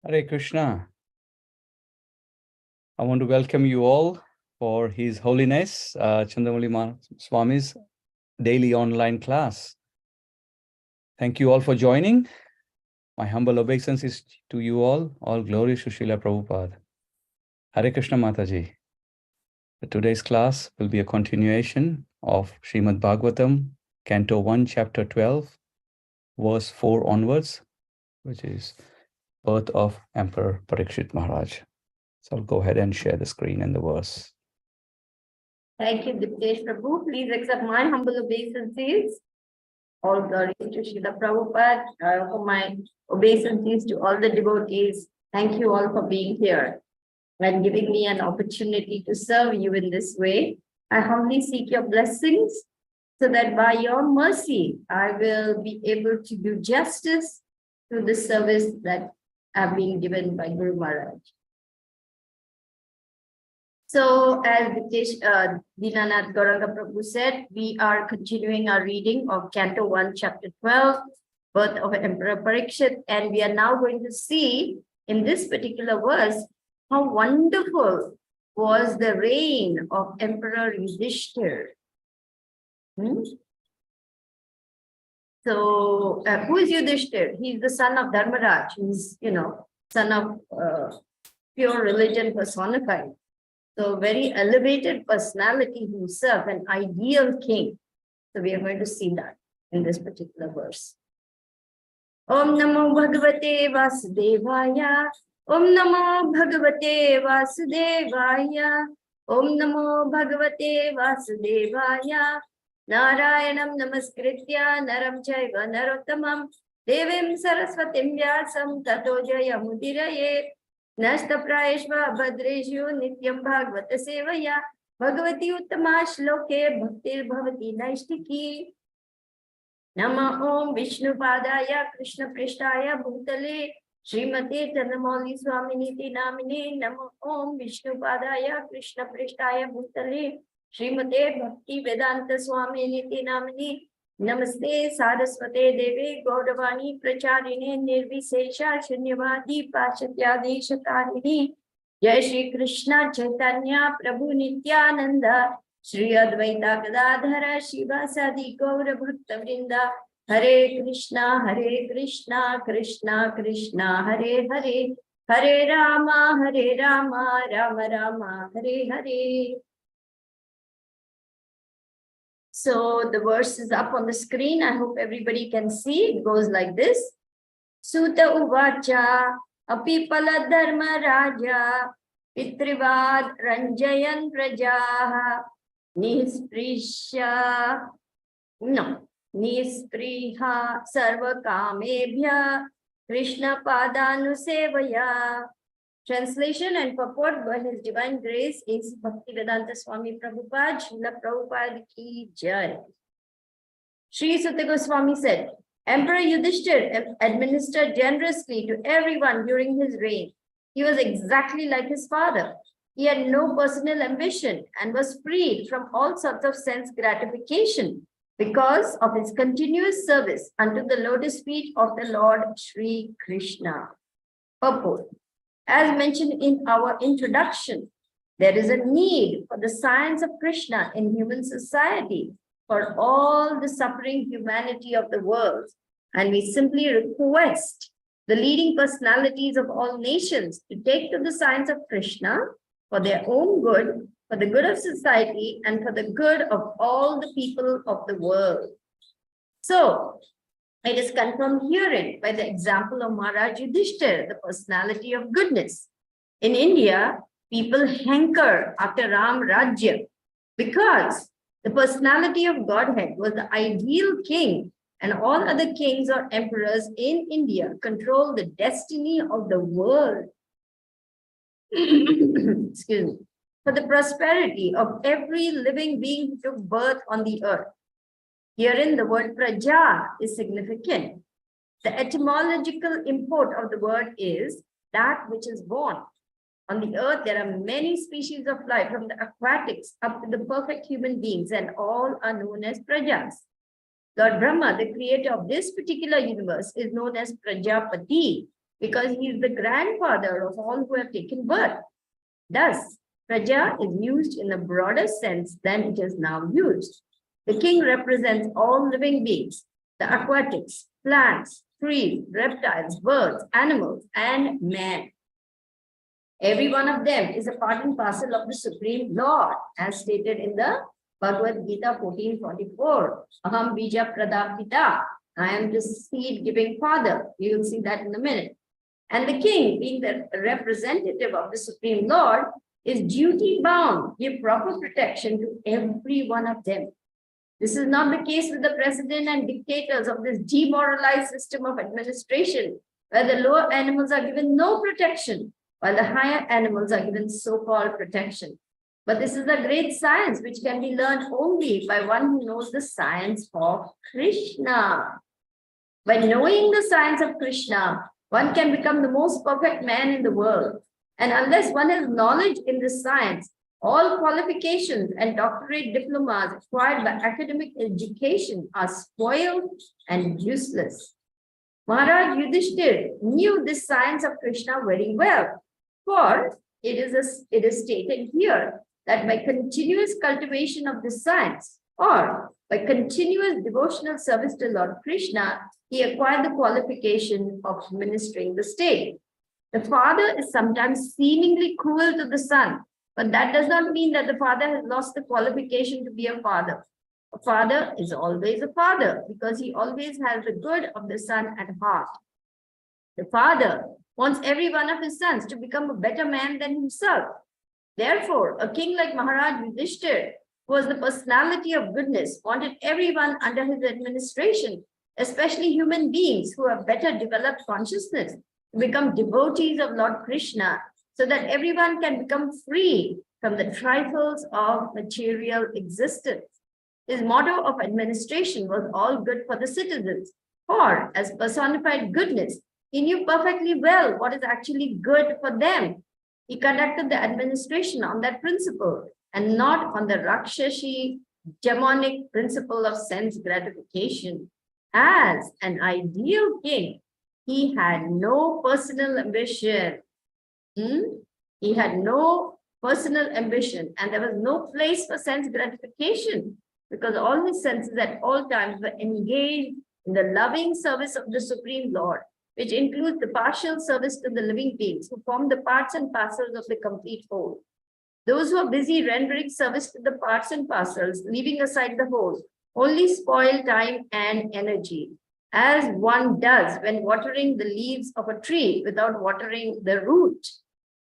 Hare Krishna. I want to welcome you all for His Holiness Candramauli Swami's daily online class. Thank you all for joining. My humble obeisances to you all. All glory to Srila Prabhupada. Hare Krishna Mataji. Today's class will be a continuation of Srimad Bhagavatam, Canto 1, Chapter 12, verse 4 onwards, which is birth of Emperor Parikshit Maharaj. So I'll go ahead and share the screen and the verse. Thank you, Diptesh Prabhu. Please accept my humble obeisances. All glory to Srila Prabhupada. For my obeisances to all the devotees. Thank you all for being here and giving me an opportunity to serve you in this way. I humbly seek your blessings so that by your mercy, I will be able to do justice to the service that have been given by Guru Maharaj. So, as Dinanath Gauranga Prabhu said, we are continuing our reading of Canto 1, Chapter 12, Birth of Emperor Parikshit, and we are now going to see in this particular verse how wonderful was the reign of Emperor Yudhishthira. So, who is Yudhishthira? He's the son of Dharmaraj. He's, son of pure religion personified. So very elevated personality himself, an ideal king. So we are going to see that in this particular verse. Om Namo Bhagavate Vasudevaya. Om Namo Bhagavate Vasudevaya. Om Namo Bhagavate Vasudevaya. Narayanam Namaskritya Naram Chaiva Narottamam Devim Saraswatim Vyasam Tato Jayamudiraye. Nasta Praeshva Bhadreshu Nityam Bhagavata Sevaya Bhagavati Uttama Shloke Bhaktir Bhavati Naishtiki Nama Om Vishnu Padaya Krishna Prishtaya Bhutale Srimate Candramauli Swaminiti Namine Nama Om Vishnu Padaya Krishna Prishtaya Bhutale Srimate Bhakti Vedanta Swaminiti Namine Namaste Saraswate Devi Gaudavani Pracharine Nirvisesha Shunyavadi Pashatyadeshatarini Jai Shri Krishna Chaitanya Prabhu Nityananda Shri Advaita Gadadhara Shiva Sadi Gaura Bhakta Vrinda Hare Krishna Krishna Krishna Hare Hare Hare Rama Rama Rama Hare Hare. So the verse is up on the screen. I hope everybody can see. It goes like this. Suta uvacha apipala dharma raja pitrivad ranjayan prajaha nispriha sarva kamebhya Krishna padanusevaya. Translation and purport by His Divine Grace is Bhaktivedanta Swami Prabhupada, Srila Prabhupada Ki Jai. Sri Sutta Goswami said, Emperor Yudhishthira administered generously to everyone during his reign. He was exactly like his father. He had no personal ambition and was freed from all sorts of sense gratification because of his continuous service unto the lotus feet of the Lord Sri Krishna. Purport. As mentioned in our introduction, there is a need for the science of Krishna in human society for all the suffering humanity of the world. And we simply request the leading personalities of all nations to take to the science of Krishna for their own good, for the good of society, and for the good of all the people of the world. So, it is confirmed herein by the example of Maharaj Yudhishthira, the personality of goodness. In India, people hanker after Ram Rajya because the personality of Godhead was the ideal king, and all other kings or emperors in India control the destiny of the world. Excuse me. For the prosperity of every living being who took birth on the earth. Herein, the word praja is significant. The etymological import of the word is that which is born. On the earth, there are many species of life, from the aquatics up to the perfect human beings, and all are known as prajas. Lord Brahma, the creator of this particular universe, is known as Prajapati, because he is the grandfather of all who have taken birth. Thus, Praja is used in a broader sense than it is now used. The king represents all living beings, the aquatics, plants, trees, reptiles, birds, animals, and man. Every one of them is a part and parcel of the Supreme Lord, as stated in the Bhagavad Gita 14:44. Aham bija pradapita. I am the seed-giving father. You will see that in a minute. And the king, being the representative of the Supreme Lord, is duty-bound, give proper protection to every one of them. This is not the case with the president and dictators of this demoralized system of administration, where the lower animals are given no protection, while the higher animals are given so-called protection. But this is a great science which can be learned only by one who knows the science of Krishna. By knowing the science of Krishna, one can become the most perfect man in the world. And unless one has knowledge in this science, all qualifications and doctorate diplomas acquired by academic education are spoiled and useless. Maharaj Yudhishthir knew this science of Krishna very well, for it is stated here that by continuous cultivation of this science, or by continuous devotional service to Lord Krishna, he acquired the qualification of administering the state. The father is sometimes seemingly cruel to the son, but that does not mean that the father has lost the qualification to be a father. A father is always a father because he always has the good of the son at heart. The father wants every one of his sons to become a better man than himself. Therefore, a king like Maharaj Yudhishthir, who was the personality of goodness, wanted everyone under his administration, especially human beings who have better developed consciousness, to become devotees of Lord Krishna, so that everyone can become free from the trifles of material existence. His motto of administration was all good for the citizens, for as personified goodness, he knew perfectly well what is actually good for them. He conducted the administration on that principle and not on the Rakshashi demonic principle of sense gratification. As an ideal king, he had no personal ambition. He had no personal ambition, and there was no place for sense gratification because all his senses at all times were engaged in the loving service of the Supreme Lord, which includes the partial service to the living beings who form the parts and parcels of the complete whole. Those who are busy rendering service to the parts and parcels, leaving aside the whole, only spoil time and energy, as one does when watering the leaves of a tree without watering the root.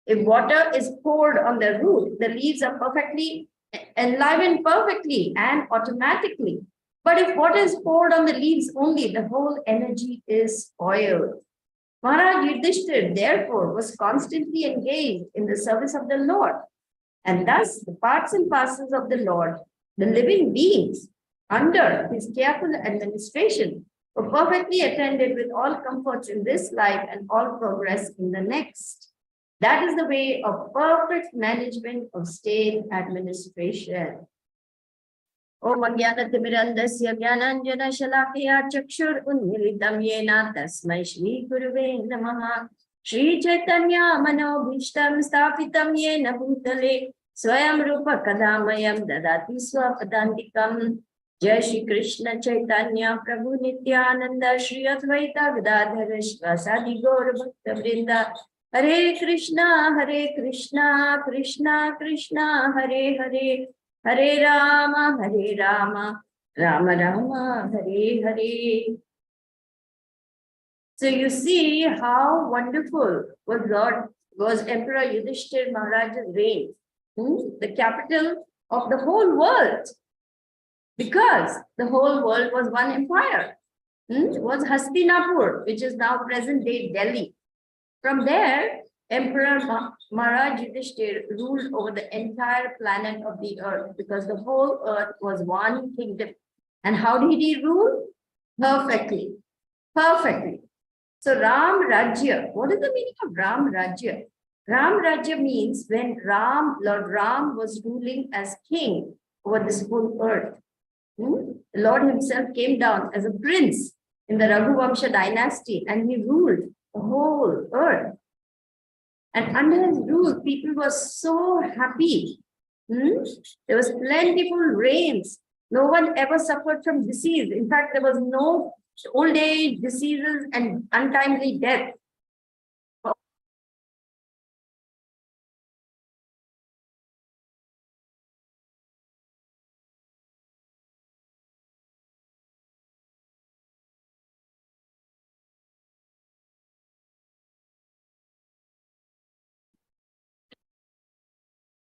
If water is poured on the root, the leaves are perfectly enlivened perfectly and automatically. But if water is poured on the leaves only, the whole energy is spoiled. Maharaj Yudhishthir, therefore, was constantly engaged in the service of the Lord. And thus, the parts and parcels of the Lord, the living beings, under his careful administration, were perfectly attended with all comforts in this life and all progress in the next. That is the way of perfect management of state administration. Om Ajnanatirmirandasya Jnananjana Shalakaya Chakshur Unmilitam Yena Tasmai Shri Guruve Namaha. Shri Chaitanya Manobhishtam Sthapitam Yena Bhutale Swayam Rupa Kadamayam Dadati Swapadantikam. Jai Shri Krishna Chaitanya Prabhu Nityananda Shri Advaita Gadadhara Shivasadi Gaura Bhakta Vrinda. Hare Krishna, Krishna Krishna, Hare Hare, Hare Rama, Rama Rama, Hare Hare. So you see how wonderful was Emperor Yudhishthir Maharaj's reign, the capital of the whole world, because the whole world was one empire. It was Hastinapur, which is now present-day Delhi. From there, Emperor Maharaj Yudhishthir ruled over the entire planet of the earth because the whole earth was one kingdom. And how did he rule? Perfectly. Perfectly. So Ram Rajya, what is the meaning of Ram Rajya? Ram Rajya means when Lord Ram was ruling as king over this whole earth. The Lord himself came down as a prince in the Raghuvamsha dynasty and he ruled the whole And under his rule, people were so happy. There was plentiful rains. No one ever suffered from disease. In fact, there was no old age, diseases, and untimely death.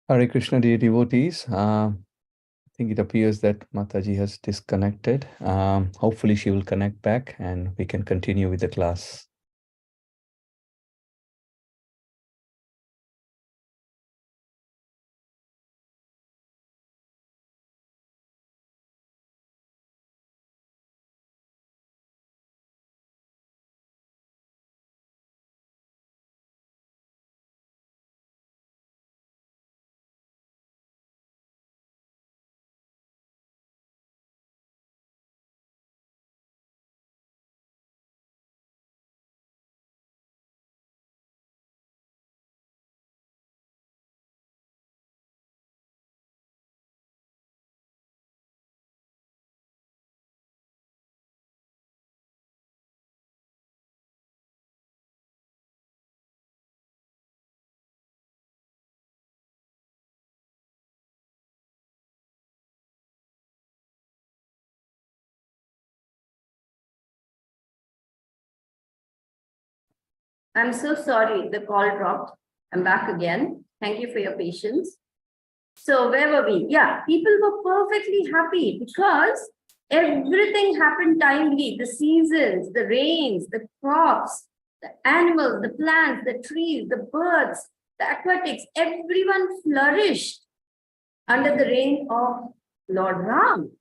Hare Krishna, dear devotees. I think it appears that Mataji has disconnected. Hopefully she will connect back and we can continue with the class. I'm so sorry, the call dropped. I'm back again. Thank you for your patience. So where were we? Yeah, people were perfectly happy because everything happened timely. The seasons, the rains, the crops, the animals, the plants, the trees, the birds, the aquatics, everyone flourished under the reign of Lord Ram.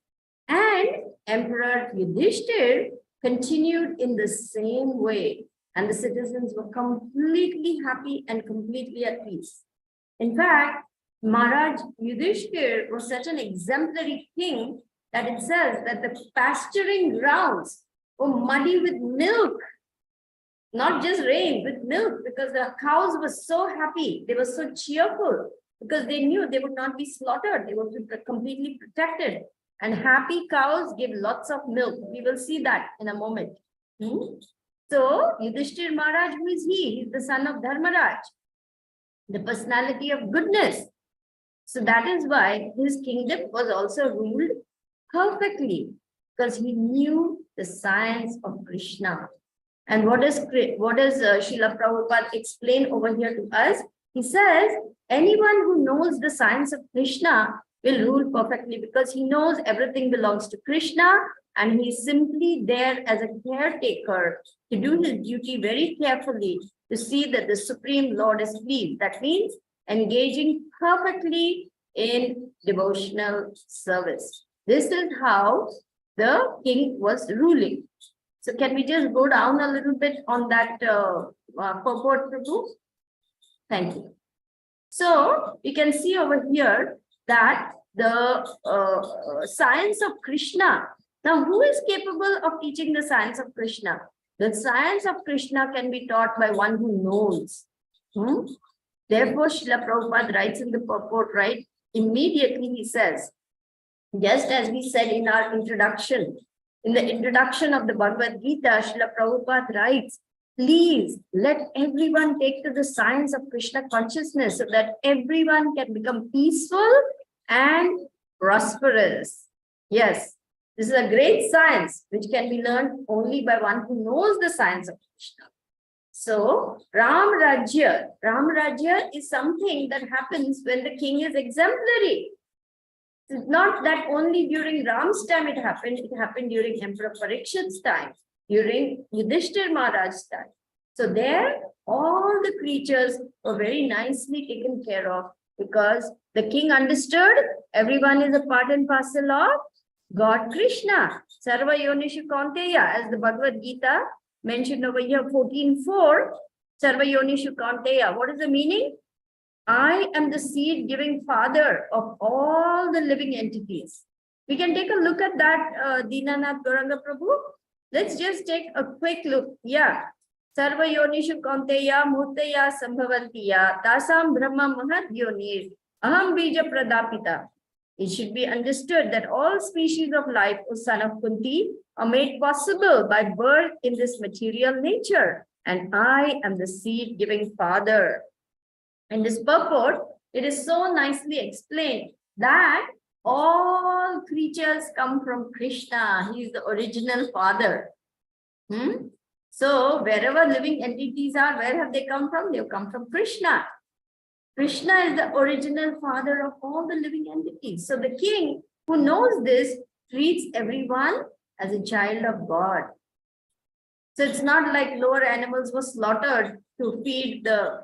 And Emperor Yudhishthir continued in the same way. And the citizens were completely happy and completely at peace. In fact, Maharaj Yudhishthir was such an exemplary king that it says that the pasturing grounds were muddy with milk, not just rain, with milk, because the cows were so happy. They were so cheerful because they knew they would not be slaughtered. They would be completely protected. And happy cows give lots of milk. We will see that in a moment. So, Yudhishthir Maharaj, who is he? He's the son of Dharmaraj, the personality of goodness. So that is why his kingdom was also ruled perfectly, because he knew the science of Krishna. And what does Srila Prabhupada explain over here to us? He says, anyone who knows the science of Krishna will rule perfectly because he knows everything belongs to Krishna and he is simply there as a caretaker to do his duty very carefully to see that the Supreme Lord is pleased. That means engaging perfectly in devotional service. This is how the king was ruling. So can we just go down a little bit on that purport, Prabhu? Thank you. So you can see over here that the science of Krishna. Now, who is capable of teaching the science of Krishna? The science of Krishna can be taught by one who knows. Therefore, Srila Prabhupada writes in the purport, right? Immediately he says, just as we said in our introduction, in the introduction of the Bhagavad Gita, Srila Prabhupada writes, please let everyone take to the science of Krishna consciousness so that everyone can become peaceful and prosperous. Yes, this is a great science which can be learned only by one who knows the science of Krishna. So, Ram Rajya is something that happens when the king is exemplary. It's not that only during Ram's time it happened during Emperor Parikshit's time, during Yudhishthir Maharaj's time. So there, all the creatures were very nicely taken care of because the king understood everyone is a part and parcel of God Krishna. Sarva Yonishu Kaunteya, as the Bhagavad Gita mentioned over here, 14:4, Sarva Yonishu Kaunteya. What is the meaning? I am the seed-giving father of all the living entities. We can take a look at that, Dinanath Gauranga Prabhu. Let's just take a quick look. Yeah. Sarva yonishu kaunteya murtaya sambhavantiya tasam brahma mahad yonir aham bija pradapita. It should be understood that all species of life, O son of Kunti, are made possible by birth in this material nature, and I am the seed-giving father. In this purport, it is so nicely explained that all creatures come from Krishna. He is the original father. So wherever living entities are, where have they come from? They have come from Krishna. Krishna is the original father of all the living entities. So the king who knows this treats everyone as a child of God. So it's not like lower animals were slaughtered to feed the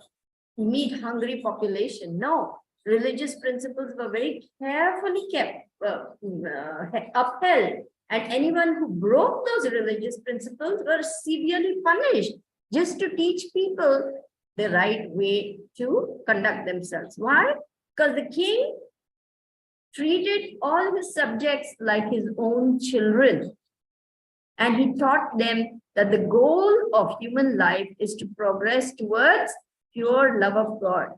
meat-hungry population. No, religious principles were very carefully kept, upheld. And anyone who broke those religious principles were severely punished just to teach people the right way to conduct themselves. Why? Because the king treated all his subjects like his own children. And he taught them that the goal of human life is to progress towards pure love of God.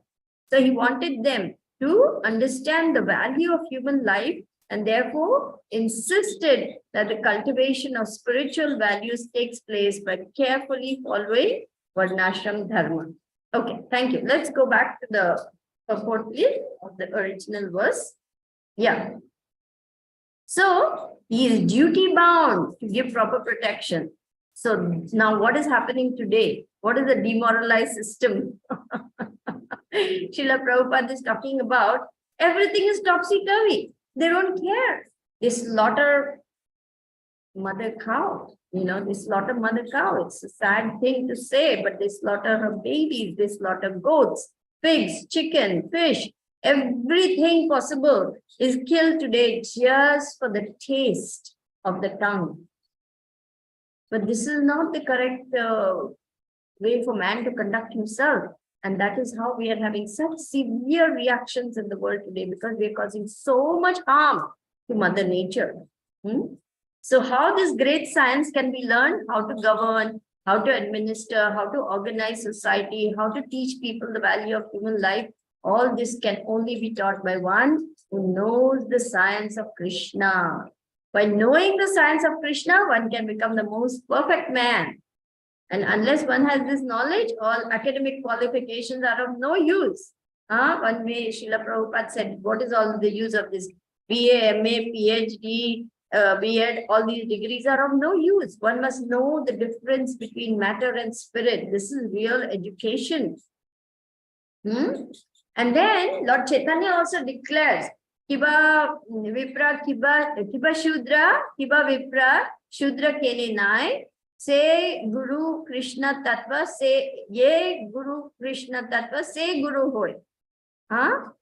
So he wanted them to understand the value of human life and therefore insisted that the cultivation of spiritual values takes place by carefully following Varnashram Dharma. Okay, thank you. Let's go back to the purport, please, of the original verse. Yeah. So he is duty bound to give proper protection. So now what is happening today? What is the demoralized system? Srila Prabhupada is talking about everything is topsy-turvy. They don't care. They slaughter mother cow. They slaughter mother cow. It's a sad thing to say, but they slaughter her babies. They slaughter goats, pigs, chicken, fish. Everything possible is killed today just for the taste of the tongue. But this is not the correct way for man to conduct himself. And that is how we are having such severe reactions in the world today, because we are causing so much harm to Mother Nature. So how this great science can be learned, how to govern, how to administer, how to organize society, how to teach people the value of human life, all this can only be taught by one who knows the science of Krishna. By knowing the science of Krishna, one can become the most perfect man. And unless one has this knowledge, all academic qualifications are of no use. One way Srila Prabhupada said, what is all the use of this BA, MA, PhD, B.Ed, all these degrees are of no use. One must know the difference between matter and spirit. This is real education. And then Lord Chaitanya also declares, Kiba Vipra, Kiba Shudra, Kiba Vipra, Shudra Kene Nai, say Guru Krishna Tattva, say Ye Guru Krishna Tattva, say Guru Hoy.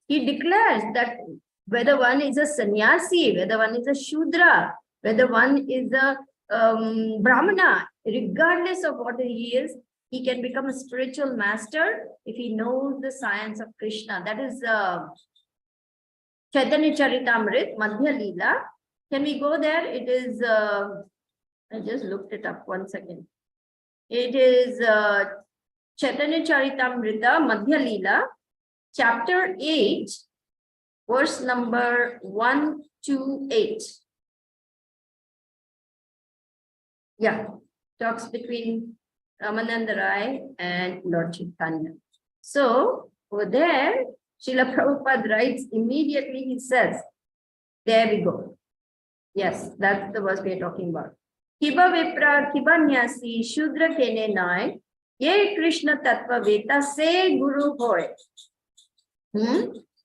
He declares that whether one is a sannyasi, whether one is a Shudra, whether one is a Brahmana, regardless of what he is, he can become a spiritual master if he knows the science of Krishna. That is Chaitanya Charitamrit, Madhya Leela. Can we go there? It is, I just looked it up, one second. It is Chaitanya Charitamrita, Madhya Leela, chapter 8, verse number 1 to 8. Yeah, talks between Ramananda Rai and Lord Chaitanya. So over there, Srila Prabhupada writes immediately, he says, there we go. Yes, that's the verse we are talking about. Kiba Vipra, Kiba Nyasi, Shudra Kene Nai, Ye Krishna Tattva Veta, say Guru Hoy.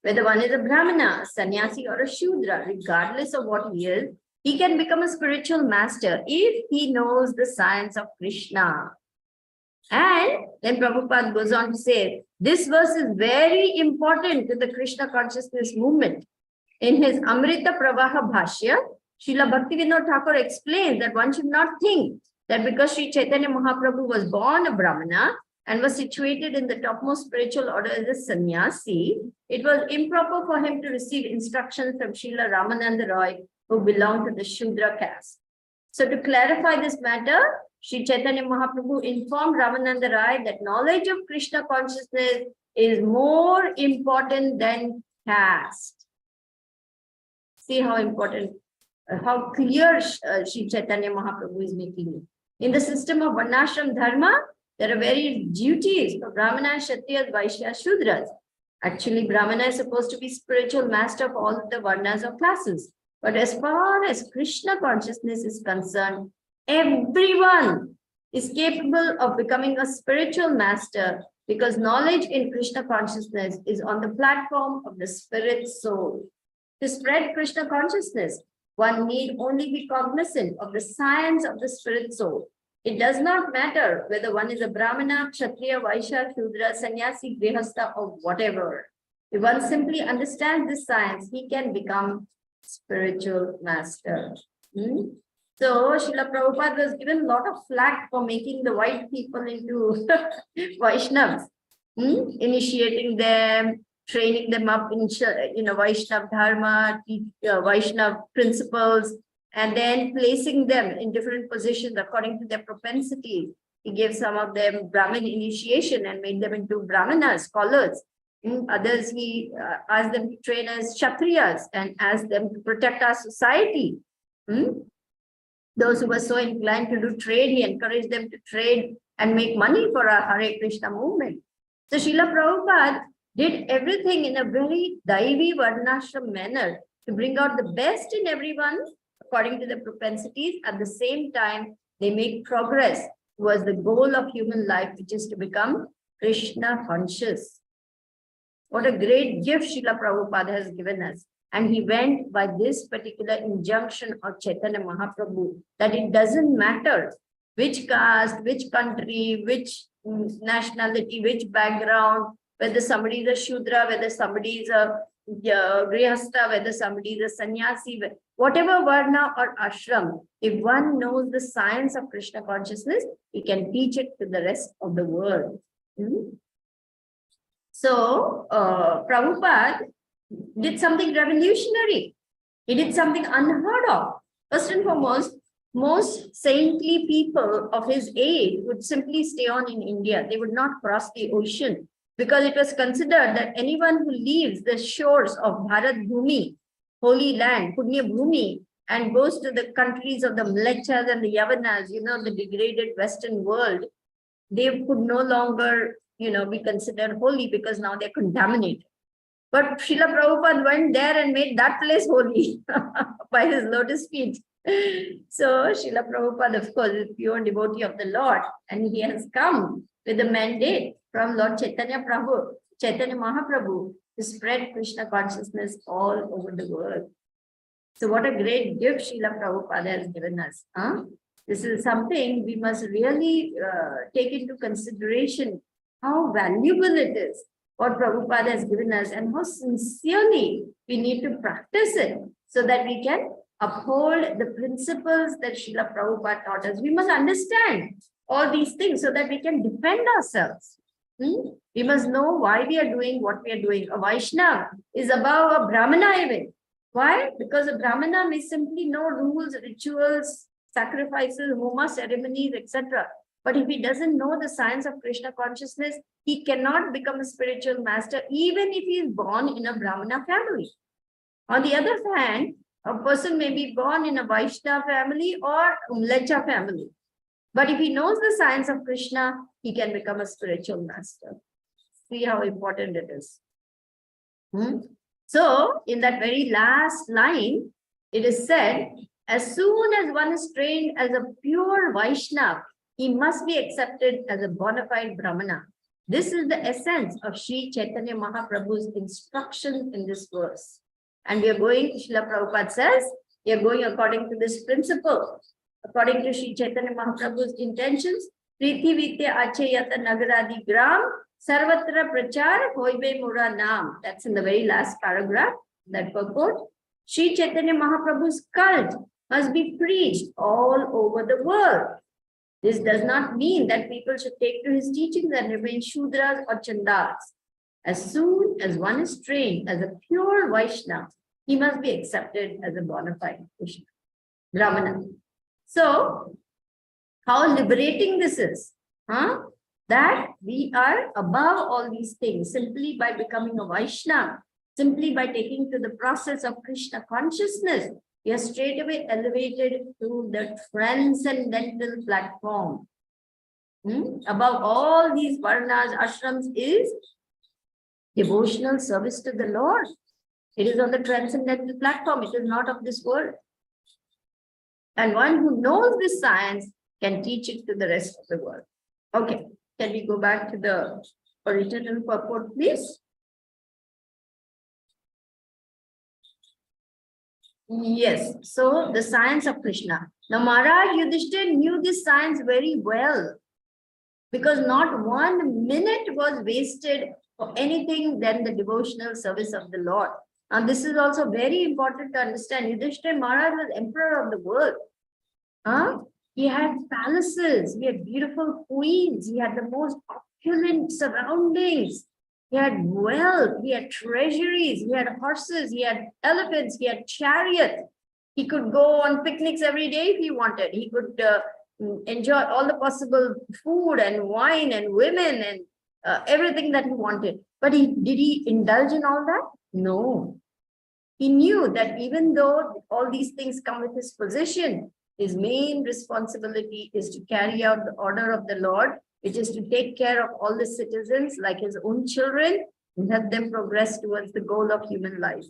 Whether one is a Brahmana, a sannyasi, or a Shudra, regardless of what he is, he can become a spiritual master if he knows the science of Krishna. And then Prabhupada goes on to say, this verse is very important to the Krishna consciousness movement. In his Amrita Pravaha Bhashya, Srila Bhaktivinoda Thakur explains that one should not think that because Sri Chaitanya Mahaprabhu was born a Brahmana and was situated in the topmost spiritual order as a sannyasi, it was improper for him to receive instructions from Srila Ramananda Roy, who belonged to the Shudra caste. So to clarify this matter, Sri Chaitanya Mahaprabhu informed Ramananda Rai that knowledge of Krishna consciousness is more important than caste. See how important, how clear Sri Chaitanya Mahaprabhu is making it. In the system of Varnashram Dharma, there are various duties for Brahmana, Kshatriyas, Vaishyas, Shudras. Actually, Brahmana is supposed to be spiritual master of all of the Varnas or classes. But as far as Krishna consciousness is concerned, everyone is capable of becoming a spiritual master because knowledge in Krishna consciousness is on the platform of the spirit soul. To spread Krishna consciousness, one need only be cognizant of the science of the spirit soul. It does not matter whether one is a Brahmana, Kshatriya, Vaishya, Shudra, Sannyasi, Grihastha, or whatever. If one simply understands this science, he can become spiritual master. So, Srila Prabhupada was given a lot of flack for making the white people into Vaishnavas, initiating them, training them up in Vaishnav Dharma, Vaishnav principles, and then placing them in different positions according to their propensity. He gave some of them Brahmin initiation and made them into Brahmanas, scholars. Others, he asked them to train as Kshatriyas and asked them to protect our society. Those who were so inclined to do trade, he encouraged them to trade and make money for our Hare Krishna movement. So Srila Prabhupada did everything in a very Daivi Varnashram manner to bring out the best in everyone according to their propensities. At the same time, they make progress towards the goal of human life, which is to become Krishna conscious. What a great gift Srila Prabhupada has given us. And he went by this particular injunction of Chaitanya Mahaprabhu, that it doesn't matter which caste, which country, which nationality, which background, whether somebody is a Shudra, whether somebody is a Grihastha, whether somebody is a Sannyasi, whatever Varna or Ashram, if one knows the science of Krishna consciousness, he can teach it to the rest of the world. So, Prabhupada did something revolutionary. He did something unheard of. First and foremost, most saintly people of his age would simply stay on in India. They would not cross the ocean because it was considered that anyone who leaves the shores of Bharat Bhumi, holy land, Punya Bhumi, and goes to the countries of the Mlechas and the Yavanas, the degraded Western world, they could no longer, be considered holy because now they're contaminated. But Srila Prabhupada went there and made that place holy by his lotus feet. So Srila Prabhupada, of course, is pure devotee of the Lord, and he has come with a mandate from Lord Chaitanya Mahaprabhu to spread Krishna consciousness all over the world. So what a great gift Srila Prabhupada has given us. This is something we must really take into consideration, how valuable it is, what Prabhupada has given us, and how sincerely we need to practice it so that we can uphold the principles that Srila Prabhupada taught us. We must understand all these things so that we can defend ourselves. We must know why we are doing what we are doing. A Vaishnava is above a Brahmana even. Why? Because a Brahmana may simply know rules, rituals, sacrifices, homa, ceremonies, etc. But if he doesn't know the science of Krishna consciousness, he cannot become a spiritual master, even if he is born in a Brahmana family. On the other hand, a person may be born in a Vaishnava family or Mlecha family. But if he knows the science of Krishna, he can become a spiritual master. See how important it is. So, in that very last line, it is said, as soon as one is trained as a pure Vaishnava, he must be accepted as a bona fide Brahmana. This is the essence of Sri Chaitanya Mahaprabhu's instruction in this verse. And we are going, Srila Prabhupada says, we are going according to this principle. According to Sri Chaitanya Mahaprabhu's intentions, Priti Vitya Achayata Nagaradi Gram, Sarvatra Prachar Hoibe Mura Nam. That's in the very last paragraph, that purport. Sri Chaitanya Mahaprabhu's cult must be preached all over the world. This does not mean that people should take to his teachings and remain Shudras or Chandals. As soon as one is trained as a pure Vaishnava, he must be accepted as a bona fide Krishna Brahmana. So, How liberating this is, huh? That we are above all these things simply by becoming a Vaishnava, simply by taking to the process of Krishna consciousness. We are straight away elevated to the transcendental platform. Above all these varnas, ashrams is devotional service to the Lord. It is on the transcendental platform. It is not of this world. And one who knows this science can teach it to the rest of the world. Okay, can we go back to the original purport, please? Yes, so the science of Krishna. Now, Maharaj Yudhishthira knew this science very well, because not 1 minute was wasted for anything than the devotional service of the Lord. And this is also very important to understand. Yudhishthira Maharaj was emperor of the world. He had palaces, he had beautiful queens, he had the most opulent surroundings. He had wealth, he had treasuries, he had horses, he had elephants, he had chariots. He could go on picnics every day if he wanted. He could enjoy all the possible food and wine and women and everything that he wanted. But did he indulge in all that? No. He knew that even though all these things come with his position, his main responsibility is to carry out the order of the Lord, which is to take care of all the citizens like his own children and help them progress towards the goal of human life.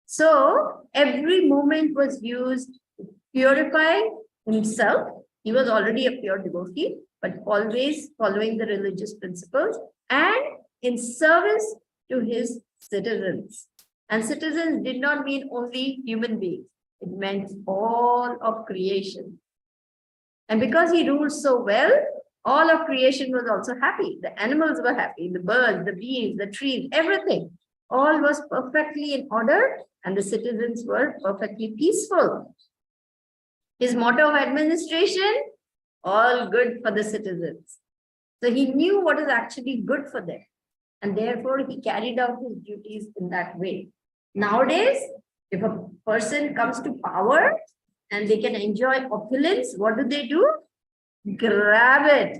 So every moment was used to purify himself. He was already a pure devotee, but always following the religious principles and in service to his citizens. And citizens did not mean only human beings. It meant all of creation. And because he ruled so well, all of creation was also happy. The animals were happy, the birds, the bees, the trees, everything. All was perfectly in order and the citizens were perfectly peaceful. His motto of administration, all good for the citizens. So he knew what is actually good for them. And therefore he carried out his duties in that way. Nowadays, if a person comes to power and they can enjoy opulence, what do? Grab it.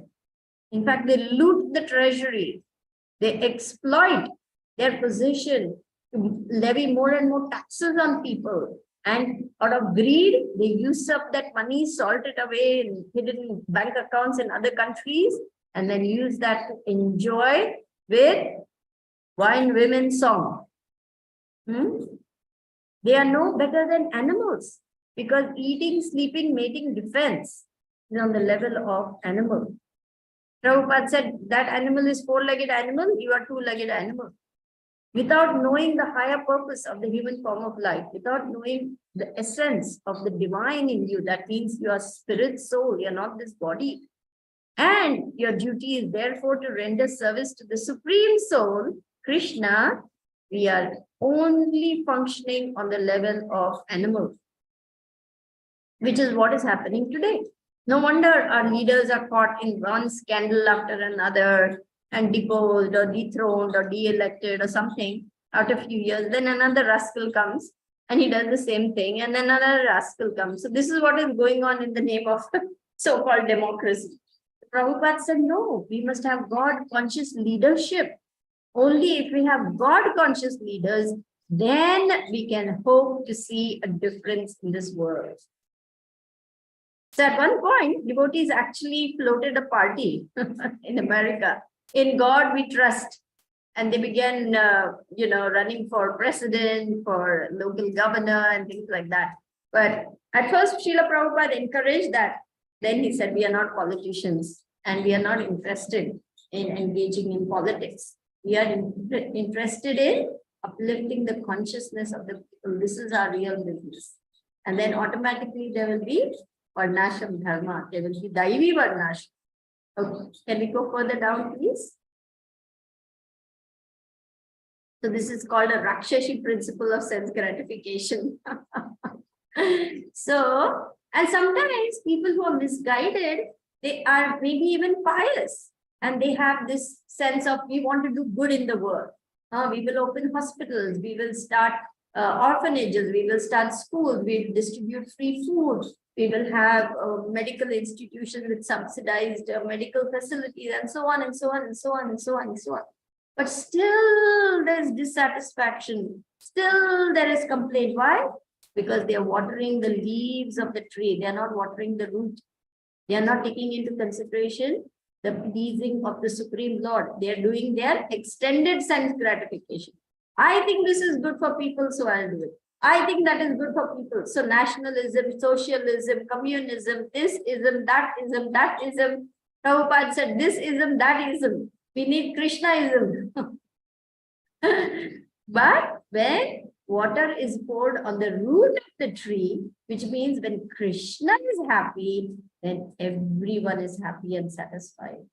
In fact, they loot the treasury. They exploit their position to levy more and more taxes on people. And out of greed, they usurp that money, salt it away in hidden bank accounts in other countries, and then use that to enjoy with wine, women, song. They are no better than animals because eating, sleeping, mating, defense is on the level of animal. Prabhupada said that animal is four-legged animal, you are two-legged animal. Without knowing the higher purpose of the human form of life, without knowing the essence of the divine in you, that means you are spirit, soul, you are not this body. And your duty is therefore to render service to the supreme soul, Krishna. We are only functioning on the level of animals, which is what is happening today. No wonder our leaders are caught in one scandal after another and deposed or dethroned or de-elected or something out of a few years. Then another rascal comes and he does the same thing and then another rascal comes. So this is what is going on in the name of so-called democracy. Prabhupada said, no, we must have God-conscious leadership. Only if we have God-conscious leaders, then we can hope to see a difference in this world. So at one point, devotees actually floated a party in America. In God we trust. And they began, running for president, for local governor and things like that. But at first, Srila Prabhupada encouraged that. Then he said, we are not politicians and we are not interested in engaging in politics. We are interested in uplifting the consciousness of the people. This is our real business. And then automatically there will be Varnashram Dharma. There will be Daivi Varnashram. Okay, can we go further down, please? So this is called a Rakshashi principle of sense gratification. So, and sometimes people who are misguided, they are maybe even pious. And they have this sense of, we want to do good in the world. We will open hospitals, we will start orphanages, we will start schools, we will distribute free food. We will have medical institutions with subsidized medical facilities, and so on and so on and so on and so on and so on. But still there's dissatisfaction. Still there is complaint. Why? Because they are watering the leaves of the tree. They are not watering the root. They are not taking into consideration the pleasing of the Supreme Lord. They are doing their extended sense gratification. I think this is good for people, so I'll do it. I think that is good for people. So nationalism, socialism, communism, this ism, that ism, that ism. Prabhupada said, this ism, that ism. We need Krishnaism. But when water is poured on the root of the tree, which means when Krishna is happy, then everyone is happy and satisfied.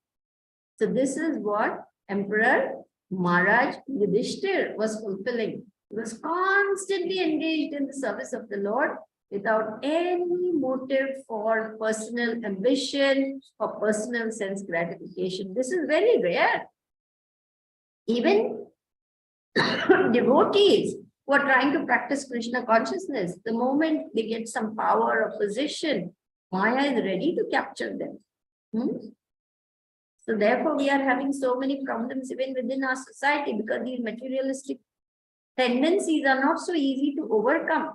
So this is what Emperor Maharaj Yudhishthir was fulfilling. He was constantly engaged in the service of the Lord without any motive for personal ambition or personal sense gratification. This is very rare. Even devotees who are trying to practice Krishna consciousness, the moment they get some power or position, Maya is ready to capture them. So therefore, we are having so many problems even within our society because these materialistic tendencies are not so easy to overcome.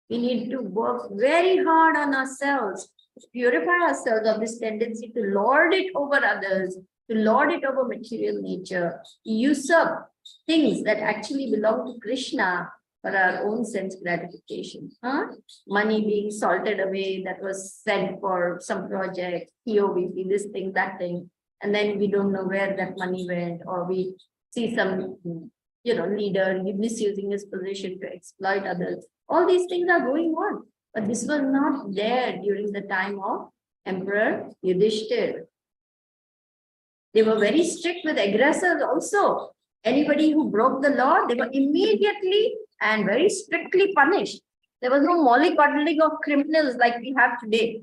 We need to work very hard on ourselves, to purify ourselves of this tendency to lord it over others, to lord it over material nature, to usurp things that actually belong to Krishna for our own sense gratification. Money being salted away that was sent for some project, POVP, this thing, that thing, and then we don't know where that money went, or we see some leader misusing his position to exploit others. All these things are going on, but this was not there during the time of Emperor Yudhishthir. They were very strict with aggressors also. Anybody who broke the law, they were immediately and very strictly punished. There was no mollycoddling of criminals like we have today.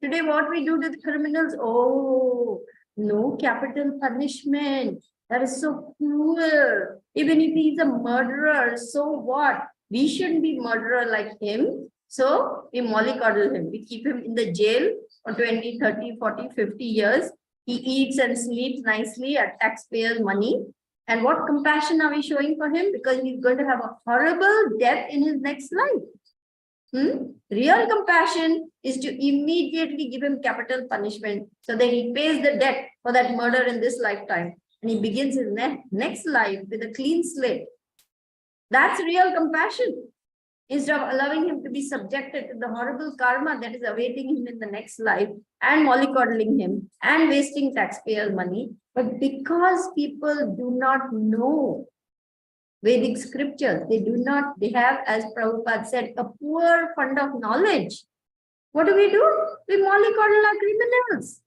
Today, what we do to the criminals? Oh, no capital punishment. That is so cruel. Even if he's a murderer, so what? We shouldn't be murderer like him. So we mollycoddle him. We keep him in the jail for 20, 30, 40, 50 years. He eats and sleeps nicely at taxpayers' money. And what compassion are we showing for him? Because he's going to have a horrible death in his next life. Real compassion is to immediately give him capital punishment so that he pays the debt for that murder in this lifetime. And he begins his next life with a clean slate. That's real compassion. Instead of allowing him to be subjected to the horrible karma that is awaiting him in the next life and mollycoddling him and wasting taxpayers' money. But because people do not know Vedic scriptures, they have, as Prabhupada said, a poor fund of knowledge. What do? We mollycoddle our criminals.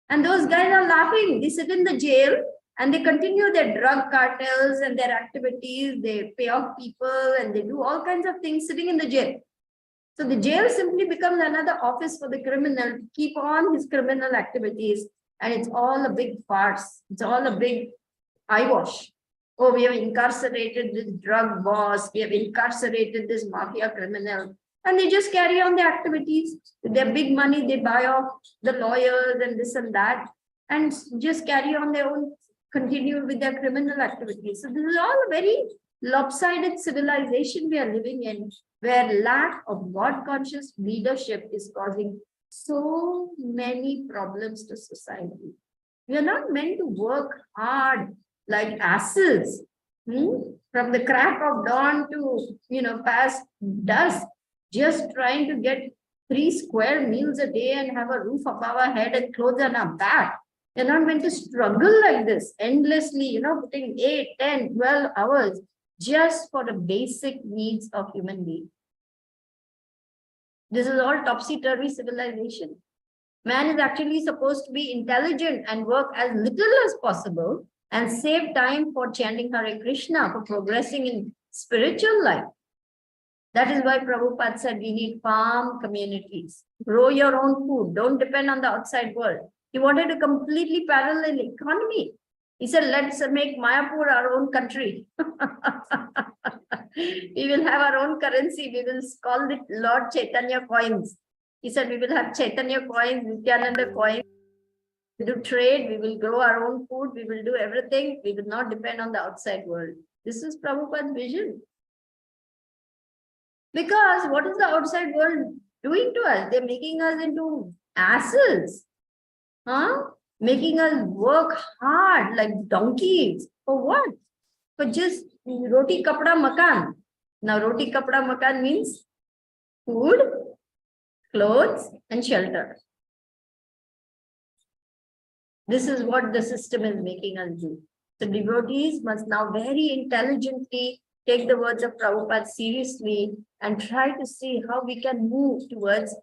And those guys are laughing. They sit in the jail and they continue their drug cartels and their activities. They pay off people and they do all kinds of things sitting in the jail. So the jail simply becomes another office for the criminal to keep on his criminal activities. And it's all a big farce. It's all a big eyewash. Oh, we have incarcerated this drug boss. We have incarcerated this mafia criminal. And they just carry on their activities. With their big money, they buy off the lawyers and this and that. And just carry on their own, continue with their criminal activities. So this is all a very lopsided civilization we are living in, where lack of God-conscious leadership is causing so many problems to society. We are not meant to work hard like asses, from the crack of dawn to, past dusk, just trying to get 3 square meals a day and have a roof above our head and clothes on our back. You're not meant to struggle like this endlessly, putting 8, 10, 12 hours just for the basic needs of human beings. This is all topsy-turvy civilization. Man is actually supposed to be intelligent and work as little as possible and save time for chanting Hare Krishna, for progressing in spiritual life. That is why Prabhupada said we need farm communities. Grow your own food. Don't depend on the outside world. He wanted a completely parallel economy. He said, let's make Mayapur our own country. We will have our own currency. We will call it Lord Chaitanya coins. He said, we will have Chaitanya coins, Nityananda coins. We do trade, we will grow our own food, we will do everything. We will not depend on the outside world. This is Prabhupada's vision. Because what is the outside world doing to us? They're making us into asses. Making us work hard like donkeys. For what? For just roti kapda makan. Now roti kapda makan means food, clothes, and shelter. This is what the system is making us do. So devotees must now very intelligently take the words of Prabhupada seriously and try to see how we can move towards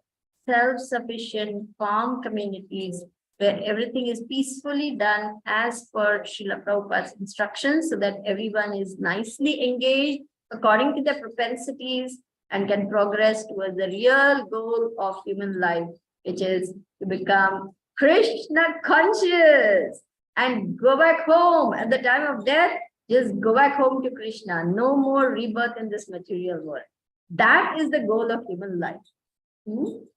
self-sufficient farm communities where everything is peacefully done as per Srila Prabhupada's instructions, so that everyone is nicely engaged according to their propensities and can progress towards the real goal of human life, which is to become Krishna conscious and go back home at the time of death. Just go back home to Krishna. No more rebirth in this material world. That is the goal of human life.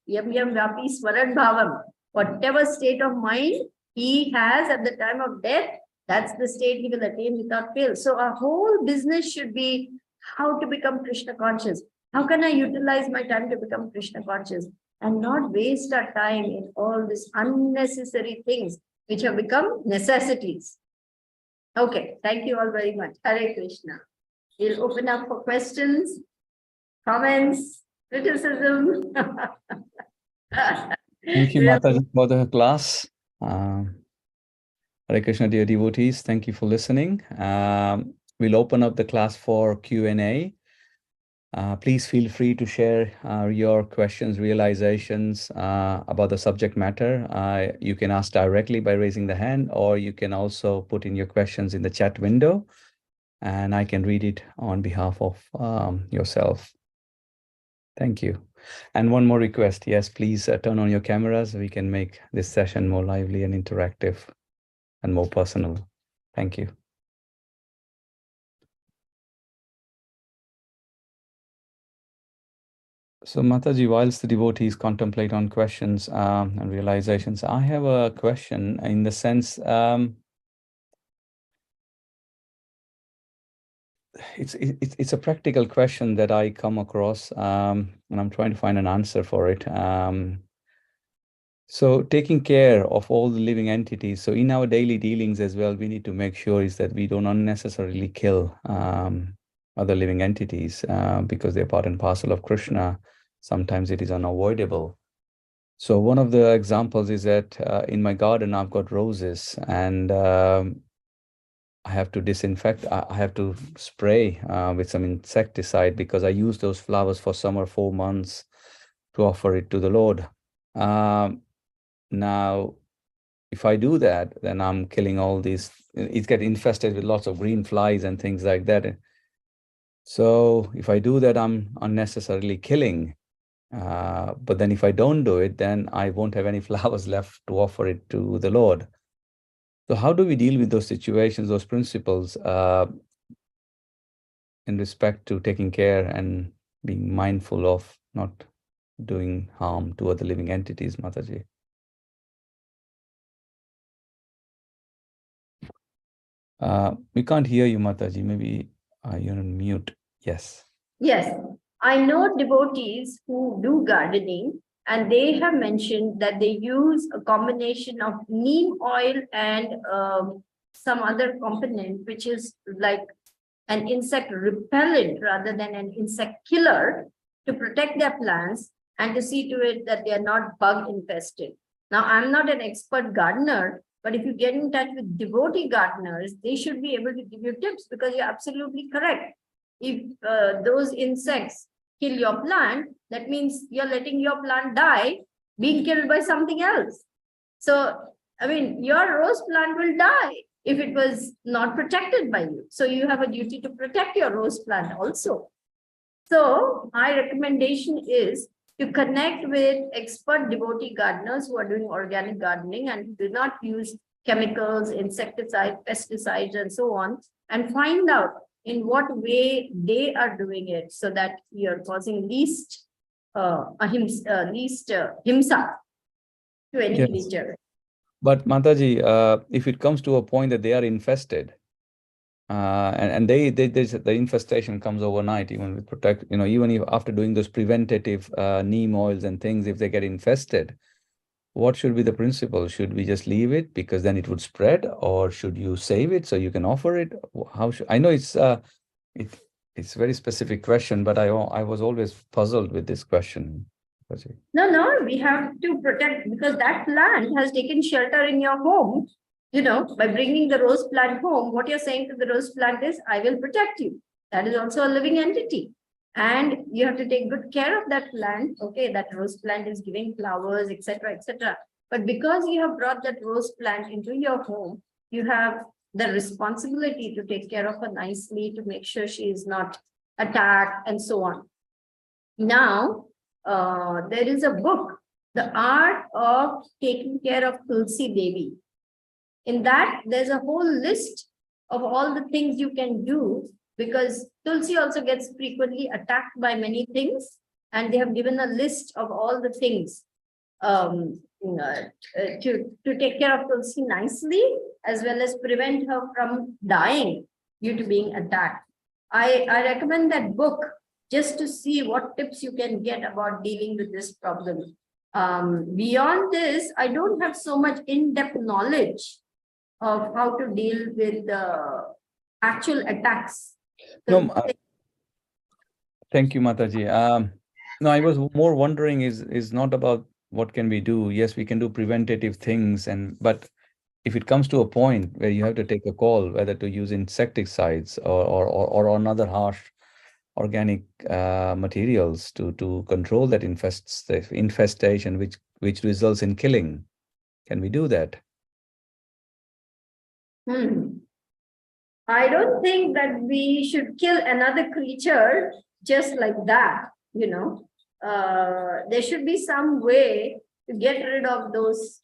Yam yam vapi swaran bhavam. Whatever state of mind he has at the time of death, that's the state he will attain without fail. So our whole business should be how to become Krishna conscious. How can I utilize my time to become Krishna conscious and not waste our time in all these unnecessary things which have become necessities? Okay, thank you all very much. Hare Krishna. We'll open up for questions, comments, criticism. Thank you, Mataji, for the class. Hare Krishna, dear devotees. Thank you for listening. We'll open up the class for Q&A. Please feel free to share your questions, realizations about the subject matter. You can ask directly by raising the hand, or you can also put in your questions in the chat window, and I can read it on behalf of yourself. Thank you. And one more request. Yes, please turn on your cameras. We can make this session more lively and interactive and more personal. Thank you. So Mataji, whilst the devotees contemplate on questions and realizations, I have a question in the sense, it's a practical question that I come across, and I'm trying to find an answer for it. So taking care of all the living entities. So in our daily dealings as well, we need to make sure is that we don't unnecessarily kill other living entities because they're part and parcel of Krishna. Sometimes it is unavoidable. So one of the examples is that in my garden, I've got roses, and I have to disinfect. I have to spray with some insecticide because I use those flowers for summer 4 months to offer it to the Lord. Now, if I do that, then I'm killing all these. It's get infested with lots of green flies and things like that. So if I do that, I'm unnecessarily killing. But then if I don't do it, then I won't have any flowers left to offer it to the Lord. So how do we deal with those situations, those principles in respect to taking care and being mindful of not doing harm to other living entities, Mataji? We can't hear you, Mataji. Maybe you're on mute. Yes. Yes, I know devotees who do gardening, and they have mentioned that they use a combination of neem oil and some other component, which is like an insect repellent rather than an insect killer, to protect their plants and to see to it that they are not bug infested. Now, I'm not an expert gardener, but if you get in touch with devotee gardeners, they should be able to give you tips, because you're absolutely correct. If those insects kill your plant, that means you're letting your plant die, being killed by something else. So, I mean, your rose plant will die if it was not protected by you. So you have a duty to protect your rose plant also. So my recommendation is to connect with expert devotee gardeners who are doing organic gardening and do not use chemicals, insecticides, pesticides, and so on, and find out in what way they are doing it so that you're causing least himsa to any Yes. creature. But Mataji, if it comes to a point that they are infested, and the infestation comes overnight, even with even if after doing those preventative neem oils and things, if they get infested, what should be the principle? Should we just leave it because then it would spread, or should you save it so you can offer it? How should I know it's it's a very specific question, but I was always puzzled with this question. No, we have to protect because that plant has taken shelter in your home. By bringing the rose plant home, what you're saying to the rose plant is, I will protect you. That is also a living entity. And you have to take good care of that plant. Okay, that rose plant is giving flowers, etc., etc. But because you have brought that rose plant into your home, you have the responsibility to take care of her nicely, to make sure she is not attacked and so on. Now, there is a book, The Art of Taking Care of Tulsi Devi. In that, there's a whole list of all the things you can do, because Tulsi also gets frequently attacked by many things, and they have given a list of all the things to take care of Tulsi nicely, as well as prevent her from dying due to being attacked. I recommend that book just to see what tips you can get about dealing with this problem. Beyond this, I don't have so much in-depth knowledge of how to deal with the actual attacks. No, thank you, Mataji. No, I was more wondering is not about what can we do. Yes, we can do preventative things, but if it comes to a point where you have to take a call whether to use insecticides or another harsh organic materials to control that infestation, which results in killing, can we do that? I don't think that we should kill another creature just like that. There should be some way to get rid of those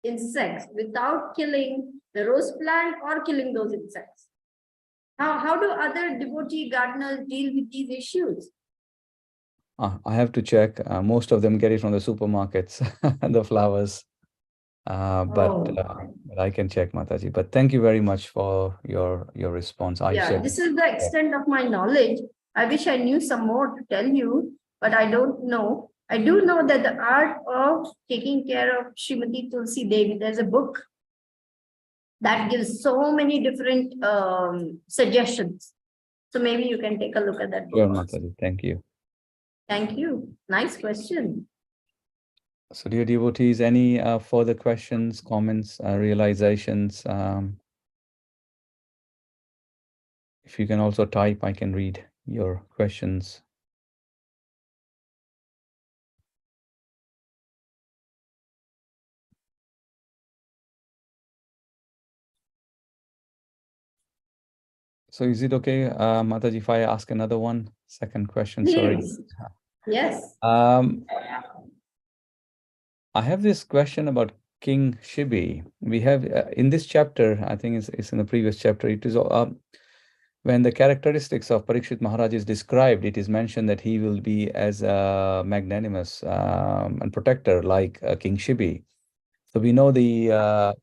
insects without killing the rose plant or killing those insects. How do other devotee gardeners deal with these issues? I have to check. Most of them get it from the supermarkets, the flowers. But I can check, Mataji. But thank you very much for your response. This is the extent of my knowledge. I wish I knew some more to tell you, but I don't know. I do know that the art of taking care of Srimati Tulsi Devi, there's a book that gives so many different suggestions. So maybe you can take a look at that book. Sure, Mataji. Thank you. Thank you. Nice question. So, dear devotees, any further questions, comments, realizations? If you can also type, I can read your questions. So is it okay, Mataji, if I ask another one? Second question, Please. sorry. Yes. I have this question about King Shibi. We have in this chapter, I think it's in the previous chapter, it is when the characteristics of Parikshit Maharaj is described, it is mentioned that he will be as magnanimous and protector like King Shibi. So we know the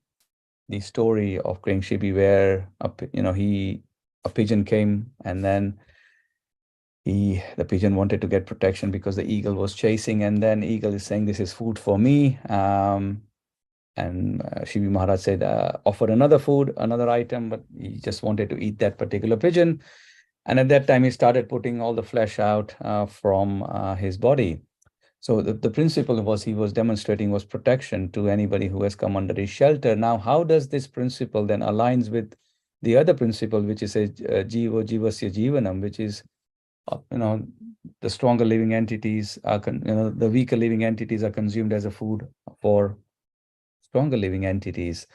story of King Shibi where a pigeon came, and then the pigeon wanted to get protection because the eagle was chasing, and then eagle is saying, this is food for me. And Shivi Maharaj said, offer another food, another item, but he just wanted to eat that particular pigeon. And at that time, he started putting all the flesh out from his body. So the principle was he was demonstrating was protection to anybody who has come under his shelter. Now, how does this principle then aligns with the other principle, which is a jiva jivasya jivanam, which is the stronger living entities are the weaker living entities are consumed as a food for stronger living entities.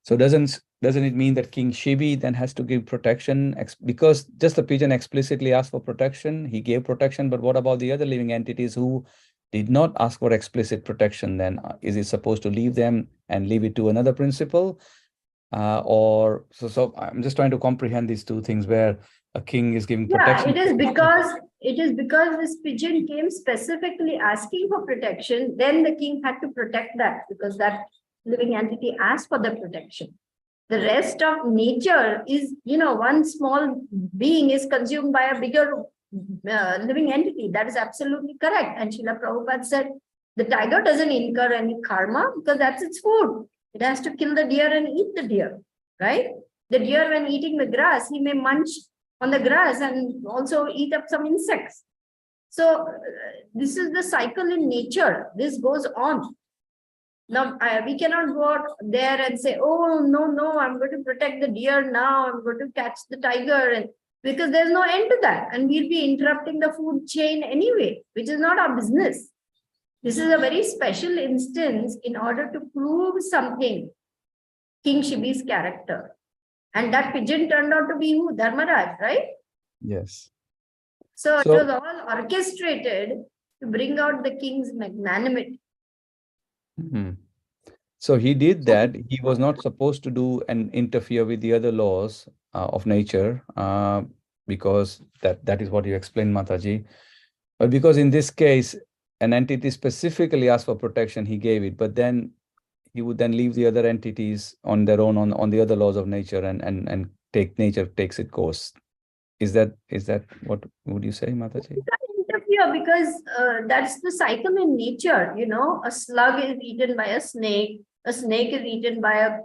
So doesn't it mean that King Shibi then has to give protection because just the pigeon explicitly asked for protection, he gave protection, but what about the other living entities who did not ask for explicit protection? Then is it supposed to leave them and leave it to another principle? or so I'm just trying to comprehend these two things where a king is giving Yeah, protection. it is because this pigeon came specifically asking for protection. Then the king had to protect that because that living entity asked for the protection. The rest of nature is, one small being is consumed by a bigger living entity. That is absolutely correct. And Srila Prabhupada said the tiger doesn't incur any karma because that's its food. It has to kill the deer and eat the deer, right? The deer, when eating the grass, he may munch on the grass and also eat up some insects. So this is the cycle in nature. This goes on. Now, we cannot go out there and say, oh, no, I'm going to protect the deer now. I'm going to catch the tiger. And because there's no end to that. And we'll be interrupting the food chain anyway, which is not our business. This is a very special instance in order to prove something, King Shibi's character. And that pigeon turned out to be who? Dharmaraj, right? Yes. So it was all orchestrated to bring out the king's magnanimity. So he did that. He was not supposed to do and interfere with the other laws of nature because that is what you explained, Mataji. But because in this case, an entity specifically asked for protection, he gave it. But then he would then leave the other entities on their own on the other laws of nature and nature takes its course. Is that what would you say, Mataji? Interfere because that's the cycle in nature. A slug is eaten by a snake is eaten by a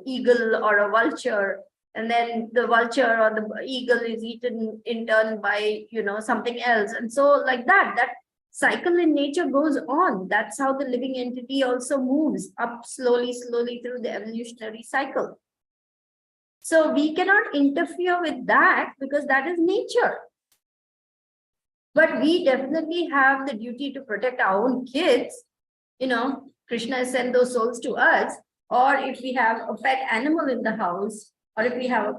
eagle or a vulture, and then the vulture or the eagle is eaten in turn by something else, and so like that cycle in nature goes on. That's how the living entity also moves up slowly through the evolutionary cycle. So we cannot interfere with that because that is nature. But we definitely have the duty to protect our own kids. Krishna has sent those souls to us. Or if we have a pet animal in the house, or if we have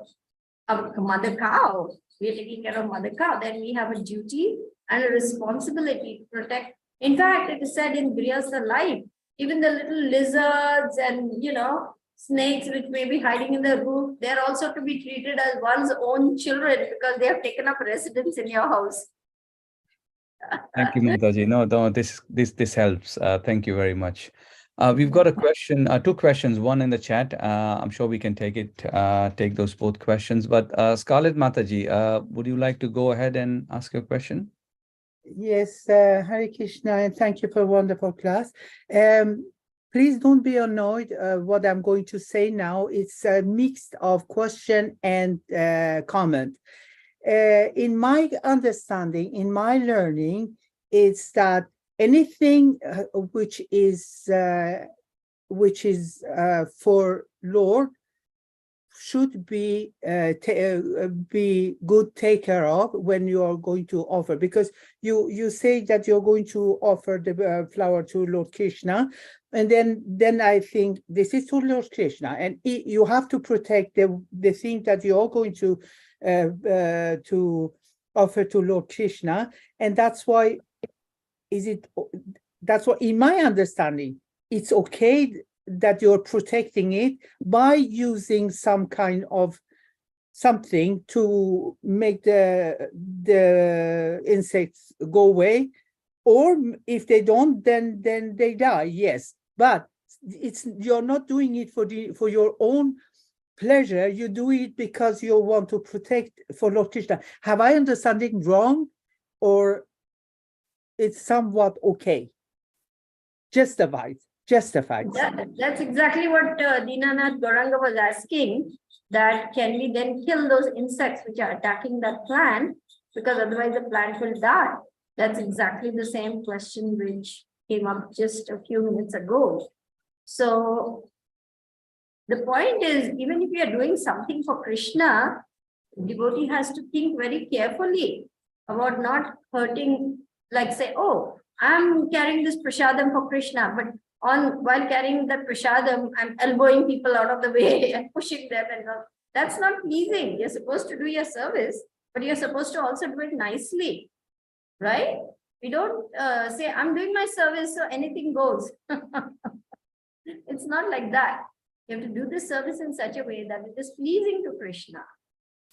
a mother cow, we are taking care of mother cow, then we have a duty and a responsibility to protect. In fact, it is said in Grihastha life, even the little lizards and, snakes which may be hiding in the roof, they're also to be treated as one's own children because they have taken up residence in your house. Thank you, Mataji. No, this helps. Thank you very much. We've got a question, two questions, one in the chat. I'm sure we can take those both questions. But Scarlett Mataji, would you like to go ahead and ask your question? Yes, Hare Krishna, and thank you for a wonderful class. Please don't be annoyed. What I'm going to say now, it's a mix of question and comment. In my understanding, in my learning, it's that anything which is for Lord should be good take care of when you are going to offer, because you say that you're going to offer the flower to Lord Krishna, and then I think this is to Lord Krishna, and you have to protect the thing that you're going to offer to Lord Krishna, and that's why in my understanding, it's okay that you're protecting it by using some kind of something to make the insects go away, or if they don't, then they die. Yes, but you're not doing it for your own pleasure. You do it because you want to protect for Lord Krishna. Have I understanding wrong, or it's somewhat okay? Justified. That's exactly what Dinanath Gauranga was asking, that can we then kill those insects which are attacking that plant, because otherwise the plant will die. That's exactly the same question which came up just a few minutes ago. So the point is, even if you are doing something for Krishna, the devotee has to think very carefully about not hurting, like say, oh, I'm carrying this prasadam for Krishna, but while carrying that prasadam, I'm elbowing people out of the way and pushing them, and all. That's not pleasing. You're supposed to do your service, but you're supposed to also do it nicely, right? We don't say, I'm doing my service, so anything goes. It's not like that. You have to do the service in such a way that it is pleasing to Krishna.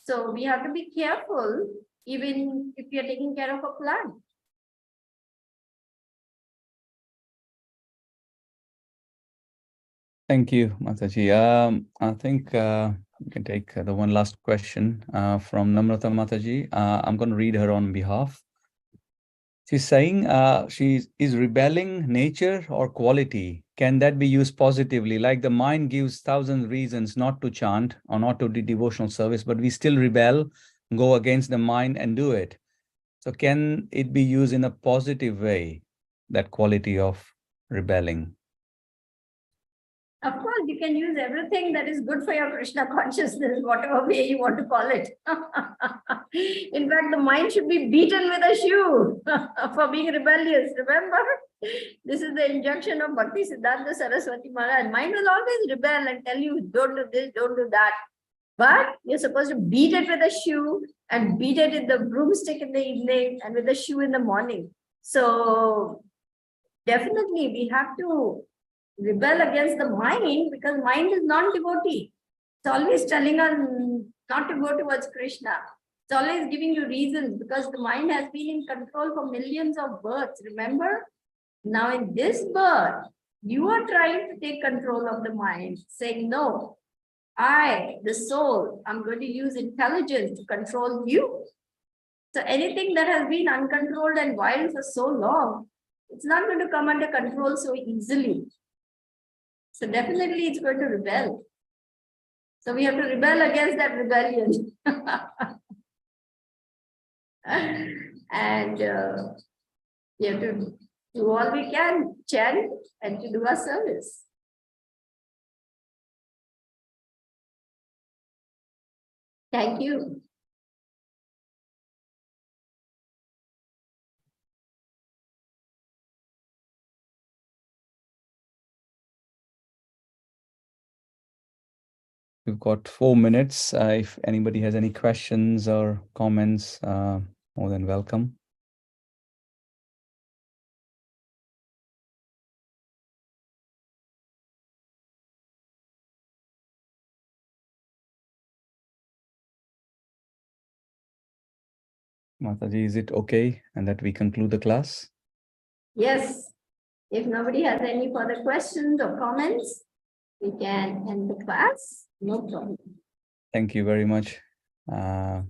So we have to be careful, even if you're taking care of a plant. Thank you, Mataji. I think we can take the one last question from Namrata Mataji. I'm going to read her on behalf. She's saying she is rebelling nature or quality. Can that be used positively? Like the mind gives 1,000 reasons not to chant or not to do devotional service, but we still rebel, go against the mind and do it. So can it be used in a positive way, that quality of rebelling? Of course, you can use everything that is good for your Krishna consciousness, whatever way you want to call it. In fact, the mind should be beaten with a shoe for being rebellious. Remember, this is the injunction of Bhakti Siddhanta Saraswati Maharaj. Mind will always rebel and tell you, don't do this, don't do that. But you're supposed to beat it with a shoe and beat it with the broomstick in the evening and with the shoe in the morning. So definitely we have to rebel against the mind, because mind is non-devotee. It's always telling us not to go towards Krishna. It's always giving you reasons, because the mind has been in control for millions of births. Remember? Now in this birth, you are trying to take control of the mind, saying, no, I, the soul, I'm going to use intelligence to control you. So anything that has been uncontrolled and wild for so long, it's not going to come under control so easily. So definitely it's going to rebel. So we have to rebel against that rebellion. And we have to do all we can, chant and to do our service. Thank you. We've got 4 minutes. If anybody has any questions or comments, more than welcome. Mataji, is it okay and that we conclude the class? Yes. If nobody has any further questions or comments, we can end the class. No problem. Thank you very much. Vancha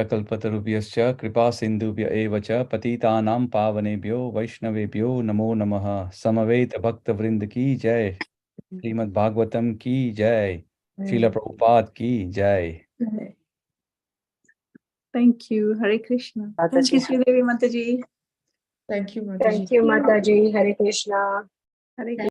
kalpatarubhyascha kripa sindhubhya eva cha patitanam pavanebhyo vaishnavebhyo namo namaha samaveta bhakta vrinda ki jai. Srimad Bhagavatam ki jai. Srila Prabhupada ki jai. Thank you. Hare Krishna. Thank you, Sridevi Mataji. Thank you, Mataji. Thank you, Mataji. Hare Krishna. Hare